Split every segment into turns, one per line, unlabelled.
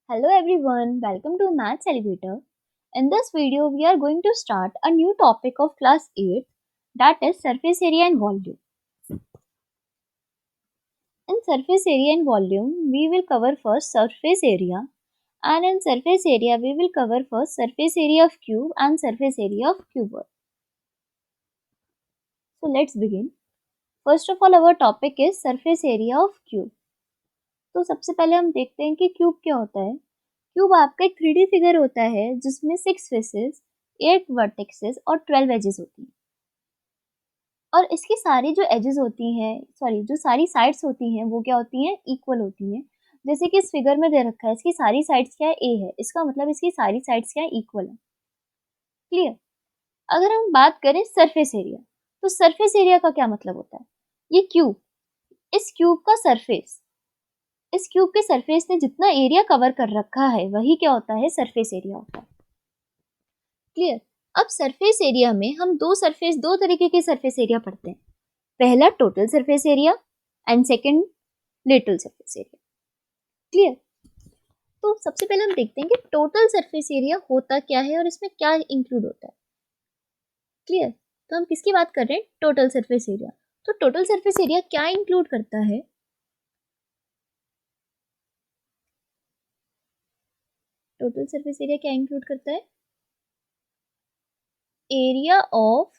Hello everyone, welcome to Maths Elevator. In this video, we are going to start a new topic of class 8, that is surface area and volume. In surface area and volume, we will cover first surface area, and in surface area, we will cover first surface area of cube and surface area of cuboid. So let's begin. First of all, our topic is surface area of cube. तो सबसे पहले हम देखते हैं कि cube क्या होता है। क्यूब आपका एक 3D फिगर होता है जिसमें 6 फेसेस, 8 वर्टेक्सेस और 12 एजेस होती हैं। और इसकी सारी जो एजेस होती हैं, जो सारी साइड्स होती हैं वो क्या होती हैं, इक्वल होती हैं। जैसे कि इस फिगर में दे रखा है, इसकी सारी साइड्स क्या है, ए है, इसका मतलब इसकी सारी साइड्स क्या है, इक्वल है। क्लियर। अगर हम बात करें सरफेस एरिया, तो सरफेस एरिया का क्या मतलब होता है, ये क्यूब, इस क्यूब का सरफेस, इस क्यूब के सरफेस ने जितना एरिया कवर कर रखा है वही क्या होता है, सरफेस एरिया होता है। क्लियर। अब सरफेस एरिया में हम दो तरीके के सरफेस एरिया पढ़ते हैं। पहला total surface area and second little surface area. Clear. तो सबसे पहले हम देखते हैं कि टोटल सरफेस एरिया होता क्या है और इसमें क्या इंक्लूड होता है। क्लियर। तो हम किसकी बात कर रहे हैं, टोटल सरफेस एरिया। तो टोटल सरफेस एरिया क्या इंक्लूड करता है, टोटल सरफेस एरिया क्या इंक्लूड करता है, area of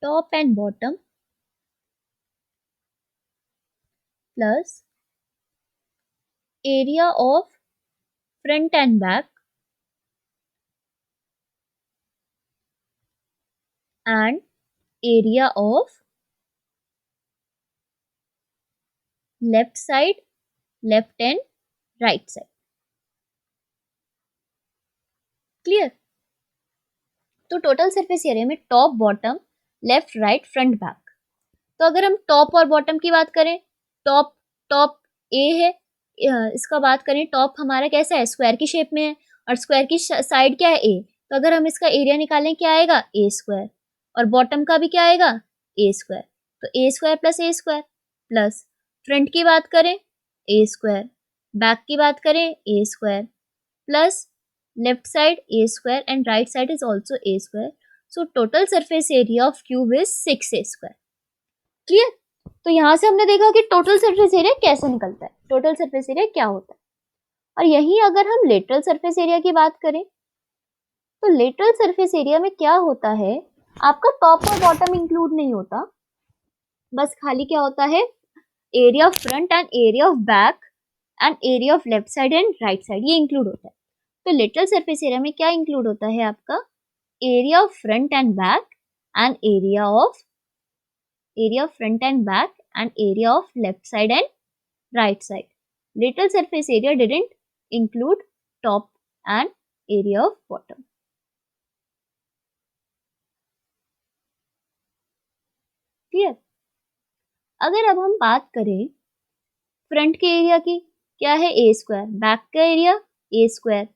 top and bottom plus area of front end back and area of left side, left and right side. Clear. तो total surface area में top, bottom, left, right, front, back. तो अगर हम top और bottom की बात करें, top top ए है, इसका बात करें, टॉप हमारा कैसा है, स्क्वायर की शेप में है और स्क्वायर की साइड क्या है, ए। तो अगर हम इसका एरिया निकालें क्या आएगा, ए स्क्वायर, और बॉटम का भी क्या आएगा, ए स्क्वायर। तो a square plus a square, plus front की बात करें ए स्क्वायर, बैक की बात करें a square, plus left side a square and right side is also a square. So total surface area of cube is 6 a square. Clear. तो यहां से हमने देखा कि टोटल सरफेस एरिया कैसे निकलता है, टोटल सरफेस एरिया क्या होता है। और यही अगर हम लेटरल सरफेस एरिया की बात करें, तो लेटरल सरफेस एरिया में क्या होता है, आपका टॉप और बॉटम इंक्लूड नहीं होता, बस खाली क्या होता है, area of front end area of back and area of left side and right side, ये इंक्लूड होता है। तो लेटरल सरफेस एरिया में क्या इंक्लूड होता है, आपका area of front end back and area of front end back and area of left side and right side. Little surface area didn't include top and area of bottom. Clear. अगर अब हम बात करें front के area की, क्या है, a square, back का area a square,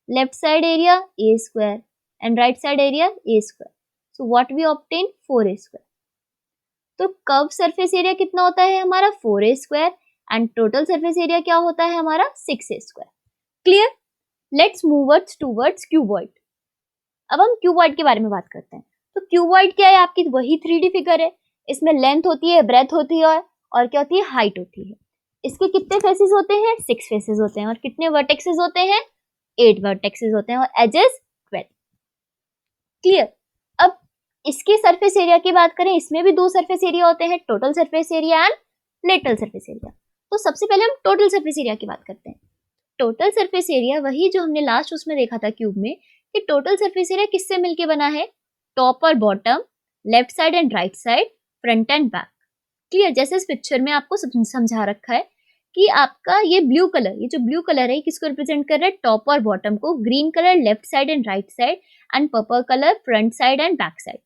left side area a square and right side area a square. So what we obtain, 4 a square. तो कर्व सरफेस एरिया कितना होता है हमारा, 4 a square and total surface area क्या होता है हमारा, 6 a square. Clear. Let's move towards cuboid. अब हम क्यूबॉइड के बारे में बात करते हैं। तो क्यूबॉइड क्या है, आपकी वही 3D फिगर है, इसमें लेंथ होती है, ब्रेथ होती है और क्या होती है, हाइट होती है। इसके कितने फेसेस होते हैं, 6 फेसेस होते हैं, और कितने वर्टेक्सेस होते हैं, 8 वर्टेक्सेस होते हैं, और एजेस 12। क्लियर। अब इसके सरफेस एरिया की बात करें, इसमें भी 2 सरफेस एरिया होते हैं, total surface area and lateral surface area. तो सबसे पहले हम टोटल सरफेस एरिया की बात करते हैं। टोटल सरफेस एरिया वही जो हमने लास्ट उसमें देखा था क्यूब में, कि टोटल सरफेस एरिया किससे मिलके बना है, टॉप और bottom, left side and right side, front end back. Clear. जैसे इस पिक्चर में आपको समझा रखा है कि आपका ये ब्लू कलर, ये जो ब्लू कलर है किसको रिप्रेजेंट कर रहा है, टॉप और बॉटम को, green colour left side and right side and purple colour front side and back side.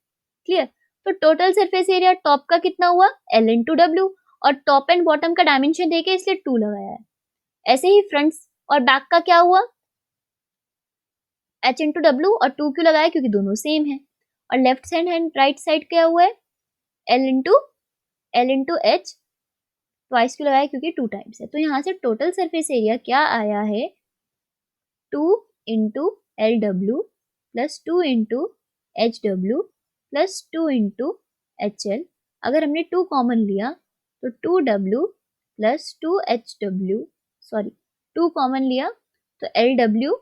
Clear. तो टोटल सरफेस एरिया टॉप का कितना हुआ, L इंटू डब्ल्यू, और टॉप एंड बॉटम का डायमेंशन देके इसलिए 2 लगाया है। ऐसे ही फ्रंट और बैक का क्या हुआ, H इंटू डब्ल्यू, और 2 क्यों लगाया, क्योंकि दोनों सेम है। और left side and right side क्या हुआ है, L इंटू H ट्वाइस क्यों लगाया, क्योंकि 2 टाइम्स है। तो यहाँ से टोटल सरफेस एरिया क्या आया है, 2 into L W plus 2 into H W plus 2 into H L. अगर हमने 2 कॉमन लिया तो 2W plus 2HW, sorry 2 common लिया तो LW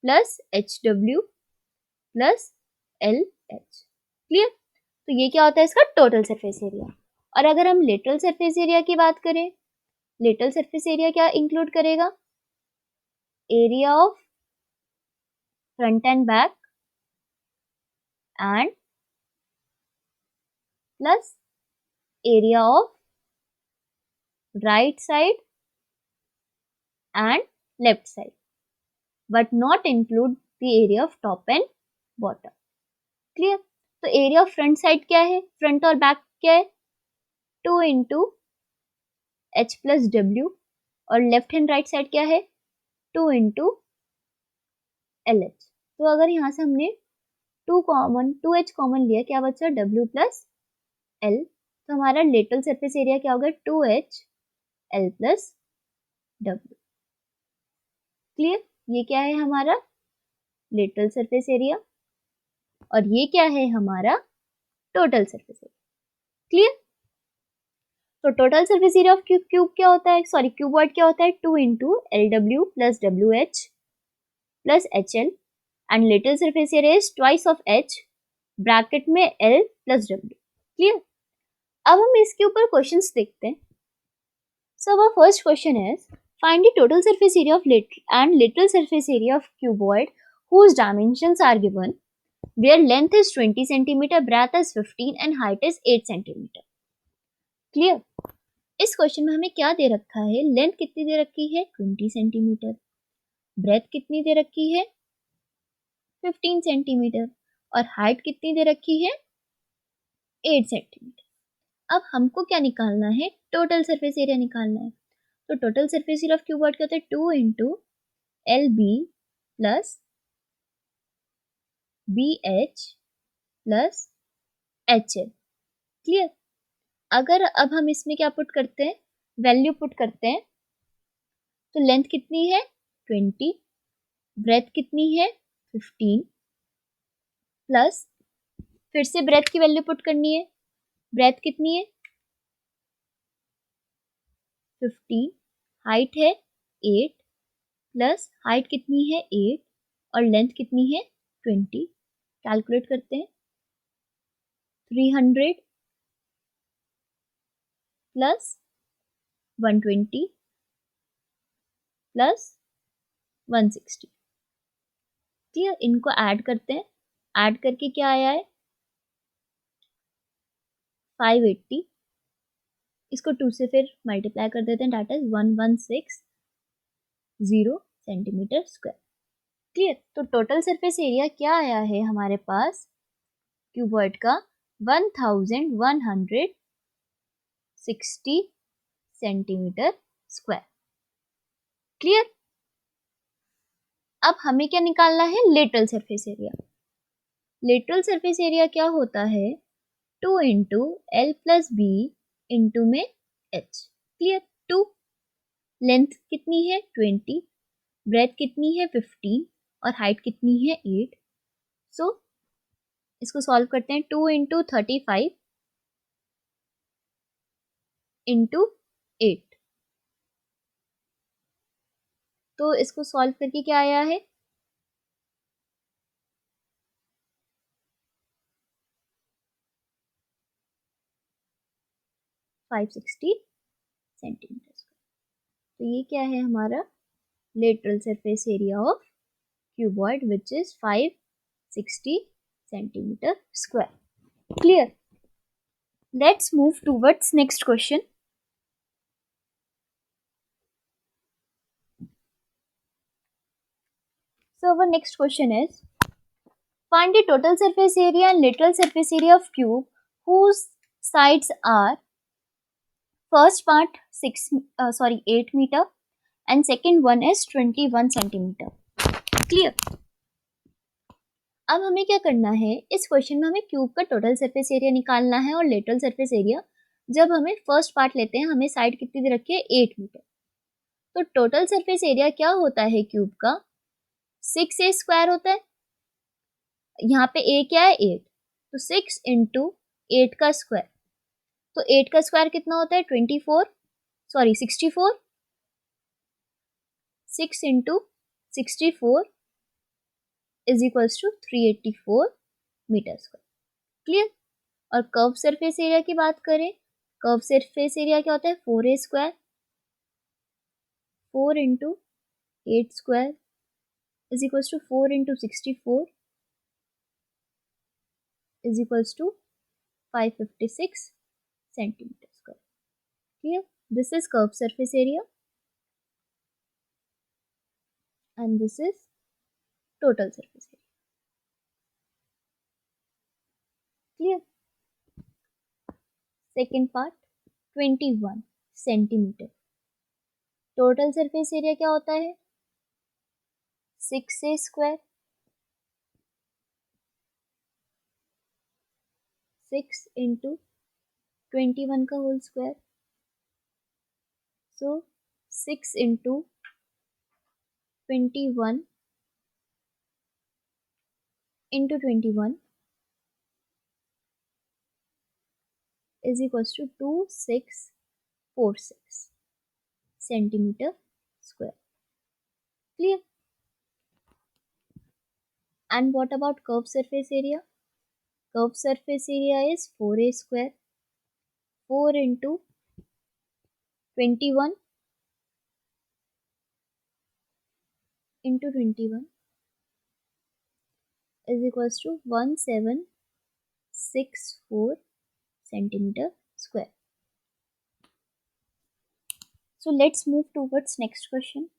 plus HW plus LH। Clear? तो ये क्या होता है इसका टोटल सरफेस एरिया। और अगर हम लेटरल सरफेस एरिया की बात करें, लेटरल सरफेस एरिया क्या इंक्लूड करेगा, area of front end back and plus area of right side and left side, but not include the area of top and bottom. Clear? तो area of front side क्या है, front और back क्या है, 2 into H plus W, और left hand right side क्या है, 2 into L H. तो अगर यहाँ से हमने 2H कॉमन लिया, क्या बचा, W प्लस एल। तो हमारा लेटरल सरफेस एरिया क्या होगा, 2H L plus W। Clear? ये क्या है हमारा लेटरल सरफेस एरिया, और ये क्या है हमारा टोटल सरफेस एरिया। क्लियर? तो total surface area of cube क्या होता है, सॉरी क्यूबॉइड क्या होता है, 2 into L W plus W H plus H L, and lateral surface area is twice of H bracket में एल प्लस डब्ल्यू। क्लियर? अब हम इसके ऊपर क्वेश्चंस देखते हैं। So our first question is find the total surface area of lateral surface area of cuboid whose dimensions are given, where length is 20 centimeter, breadth is 15 and height is 8 centimeter. Clear? इस question में हमें क्या दे रखा है, length कितनी दे रखी है 20 सेंटीमीटर, ब्रेथ कितनी दे रखी है 15 सेंटीमीटर, और हाइट कितनी दे रखी है 8 सेंटीमीटर। अब हमको क्या निकालना है, टोटल सरफेस एरिया निकालना है। तो total surface area of cuboid क्या होता है, 2 into L B plus B H plus H L. Clear? अगर अब हम इसमें क्या पुट करते हैं, वैल्यू पुट करते हैं, तो लेंथ कितनी है 20, ब्रेथ कितनी है 15, प्लस फिर से ब्रेथ की वैल्यू पुट करनी है, ब्रेथ कितनी है 15, हाइट है 8, प्लस हाइट कितनी है 8 और लेंथ कितनी है 20। कैलकुलेट करते हैं, 300 प्लस 120 प्लस 160। क्लियर? इनको ऐड करते हैं, ऐड करके क्या आया है 580, इसको 2 से फिर मल्टीप्लाई कर देते हैं, that is 1160 centimetre square. Clear? तो टोटल सरफेस एरिया क्या आया है हमारे पास क्यूबॉइड का, 1160 सेंटीमीटर स्क्वायर। क्लियर? अब हमें क्या निकालना है, lateral surface area. Lateral surface area क्या होता है, 2 into L plus B into में एच। क्लियर? 2, लेंथ कितनी है 20, ब्रेथ कितनी है 15 और हाइट कितनी है 8। सो इसको सॉल्व करते हैं, 2 इंटू 35 इंटू 8। तो इसको सॉल्व करके क्या आया है 560 सेंटीमीटर स्क्वायर। तो ये क्या है हमारा lateral surface area of cuboid which is 560 centimetre square. Clear? Let's move towards next question. So our next question is find the total surface area and lateral surface area of cube whose sides are first part 8 meter and second one is 21 centimeter. Clear? अब हमें क्या करना है, इस question में हमें cube का total surface area निकालना है और लेटरल सरफेस एरिया जब हमें फर्स्ट पार्ट लेते हैं, हमें साइड कितनी दे रखी है, 8 मीटर। तो टोटल सरफेस एरिया क्या होता है क्यूब का, 6a स्क्वायर होता है। यहाँ पे a क्या है, 8, तो 6 इंटू 8 का स्क्वायर, तो 8 का स्क्वायर कितना होता है, 64। 6 into 64 is equals to 384 metre square. Clear. और कर्व सरफेस एरिया की बात करें, कर्व सरफेस एरिया क्या होता है, 4a square, 4 into 8 square is equals to 4 into 64 is equals to 556 centimetre square. Clear. This is curve surface area and this is total surface area. Clear. Second part, 21 centimetre. Total surface area क्या होता है, 6a square, 6 into 21 का whole square, so 6 into 21 into 21 is equals to 2646 centimetre square. Clear. And what about curved surface area? Curved surface area is 4a square, 4 into 21 into 21 is equals to 1764 centimeter square. So let's move towards next question.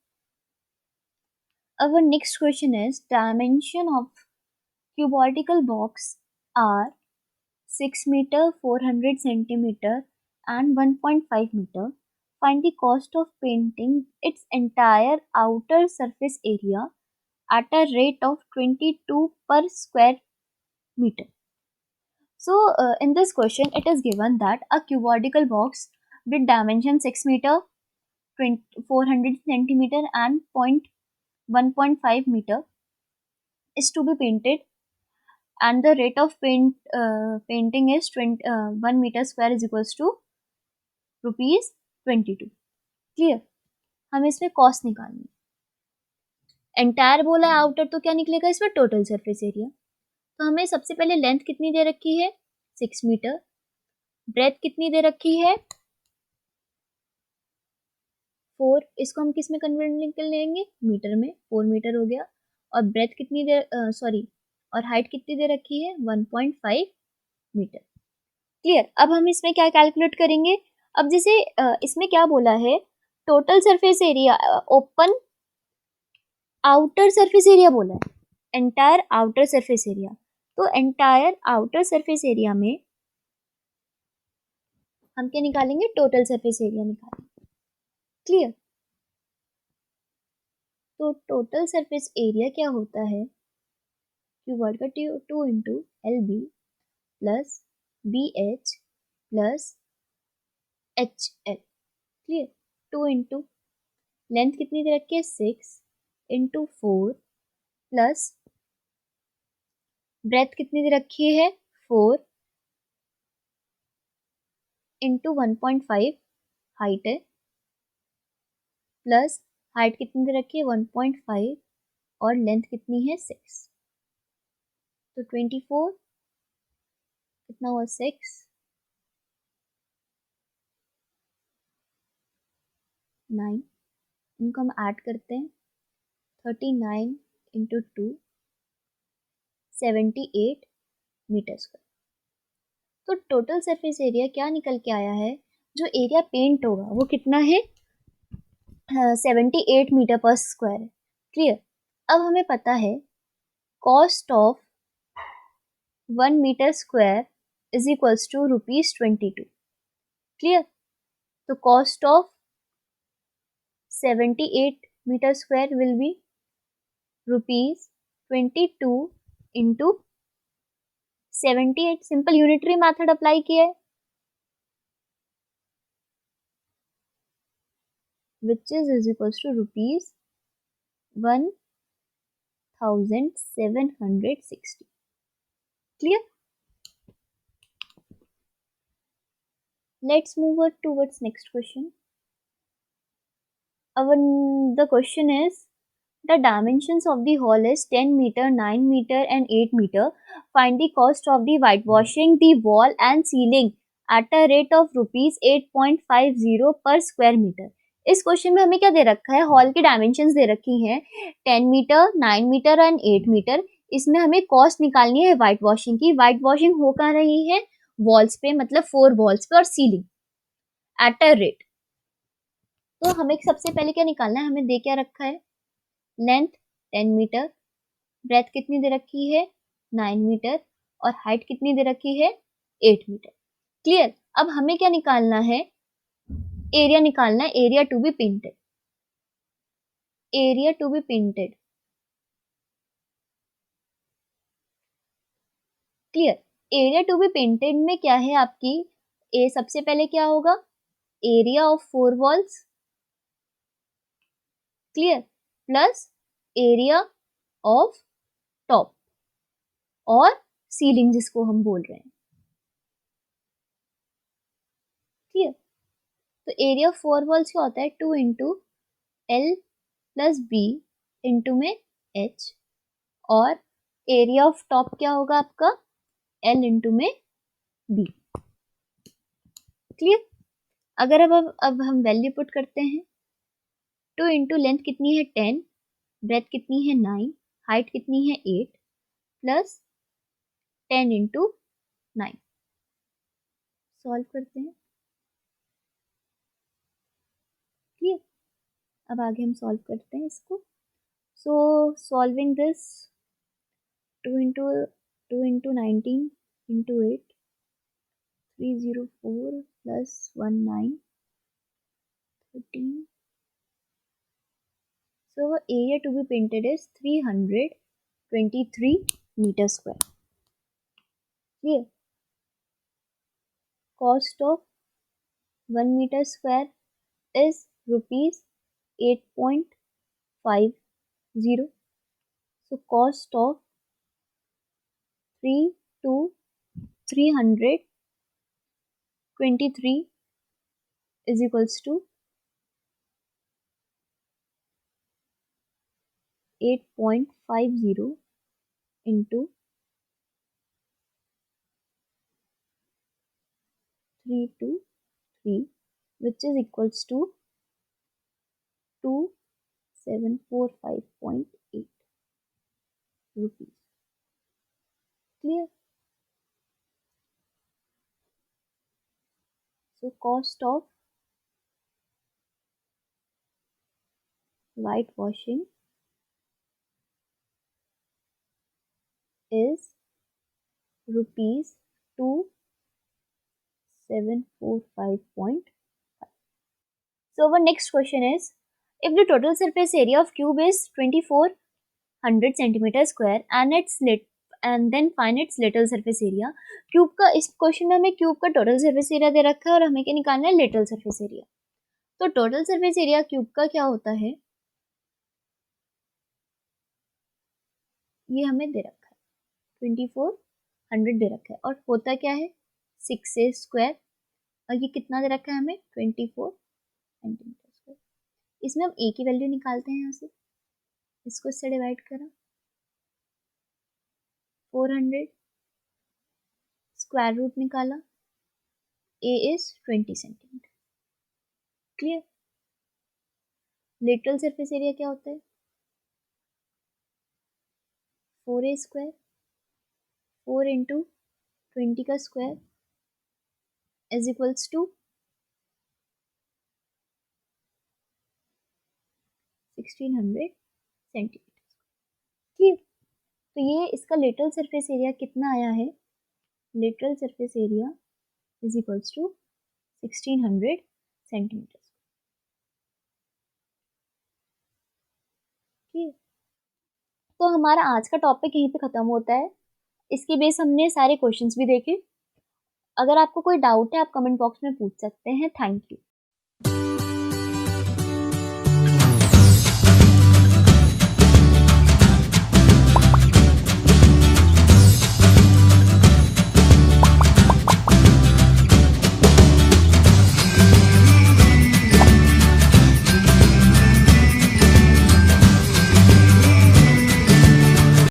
Our next question is, dimension of cuboidal box are 6 meter, 400 centimeter and 1.5 meter. Find the cost of painting its entire outer surface area at a rate of 22 per square meter. So in this question it is given that a cuboidal box with dimension 6 meter, 400 centimeter and 1.5 meter is to be painted, and the rate of painting is 1 meter square is equals to rupees 22. Clear. हमें इसमें cost निकालनी है। Entire बोला है outer, तो क्या निकलेगा इसमें, टोटल सरफेस एरिया। तो हमें सबसे पहले लेंथ कितनी दे रखी है, 6 मीटर, ब्रेथ कितनी दे रखी है, 4, इसको हम किस में कन्वर्ट कर लेंगे, मीटर में, 4 मीटर हो गया। और ब्रेथ कितनी दे और हाइट कितनी दे रखी है, 1.5 मीटर। क्लियर। अब हम इसमें क्या कैलकुलेट करेंगे, अब जैसे इसमें क्या बोला है, total surface area, open outer surface area बोला है, एंटायर आउटर सरफेस एरिया। तो एंटायर आउटर सरफेस एरिया में हम क्या निकालेंगे, टोटल सरफेस एरिया निकालेंगे। क्लियर। तो टोटल सरफेस एरिया क्या होता है, क्यूबॉइड का 2 into L B plus B H plus H L. Clear. 2 into length कितनी दे रखी है, 6 इंटू 4 प्लस ब्रेथ कितनी दे रखी है, 4 इंटू 1.5 हाइट है, प्लस हाइट कितनी दे रखी है, 1.5 और लेंथ कितनी है, 6। तो 24 कितना हुआ, 6 9, इनको हम ऐड करते हैं, 39 इंटू 2 78 मीटर स्क्वायर। तो टोटल सरफेस एरिया क्या निकल के आया है, जो एरिया पेंट होगा वो कितना है, 78 मीटर पर स्क्वायर है। क्लियर। अब हमें पता है cost of 1 metre square is equals to rupees 22। Clear. तो cost of 78 metre square will be rupees 22 into 78। Simple unitary method apply किया है, which is equals to rupees 1760. Clear? Let's move on towards next question. The question is, the dimensions of the hall is 10 meter, 9 meter and 8 meter. Find the cost of the whitewashing the wall and ceiling at a rate of rupees 8.50 per square meter. इस question में हमें क्या दे रखा है, hall की dimensions दे रखी हैं 10 metre, 9 metre and 8 metre. इसमें हमें कॉस्ट निकालनी है व्हाइट वॉशिंग की. व्हाइट वॉशिंग हो कहाँ रही है, वॉल्स पे, मतलब 4 वॉल्स पे और सीलिंग एट अ रेट. तो हमें सबसे पहले क्या निकालना है, हमें दे क्या रखा है, लेंथ 10 मीटर, ब्रेथ कितनी दे रखी है 9 मीटर और हाइट कितनी दे रखी है 8 मीटर. क्लियर? अब हमें क्या निकालना है, एरिया निकालना है, area to be painted. Area to be painted. Clear? Area to be painted में क्या है आपकी, सबसे पहले क्या होगा, area of 4 walls, clear, plus area of top और सीलिंग जिसको हम बोल रहे हैं. क्लियर? तो एरिया ऑफ 4 वॉल्स क्या होता है, 2 into L plus B into में एच, और एरिया ऑफ टॉप क्या होगा आपका, एल इंटू में बी. क्लियर? अगर अब हम वैल्यू पुट करते हैं, 2 इंटू लेंथ कितनी है 10, ब्रेथ कितनी है 9, हाइट कितनी है 8, प्लस 10 इंटू 9. सॉल्व करते हैं. क्लियर? अब आगे हम सॉल्व करते हैं इसको. सो solving this, 2 into 19 into 8, 304 plus 19, 13. So area to be painted is 323 meter square. Clear? Cost of 1 meter square is rupees 8.50. So cost of 323 is equals to 8.50 into 323, which is equals to 2745.8 rupees. Clear? So cost of whitewashing is rupees 2745.5. So our next question is, if the total surface area of cube is 2400 centimeter square and then find its lateral surface area. Cube का, इस question में हमें cube का total surface area दे रखा है और हमें क्या निकालना है, लेटरल सरफेस एरिया. तो टोटल सरफेस एरिया क्यूब का क्या होता है, ये हमें दे रखा है 2400 दे रखा है, और होता क्या है 6a स्क्वायर, और ये कितना दे रखा है हमें 24 सेंटीमीटर स्क्वायर. इसमें हम a की वैल्यू निकालते हैं, यहाँ से इसको इससे डिवाइड करा, 400 स्क्वायर रूट निकाला, a is 20 centimetre. Clear? Lateral surface area क्या होता है, 4a स्क्वायर, 4 इंटू 20 का square is equals to 1600 centimetre. Clear? तो ये इसका लेटरल सरफेस एरिया कितना आया है, lateral surface area is equals to 1600 centimetre. ठीक, तो हमारा आज का टॉपिक यहीं पे खत्म होता है. इसके बेस हमने सारे क्वेश्चंस भी देखे. अगर आपको कोई डाउट है आप कमेंट बॉक्स में पूछ सकते हैं. Thank you.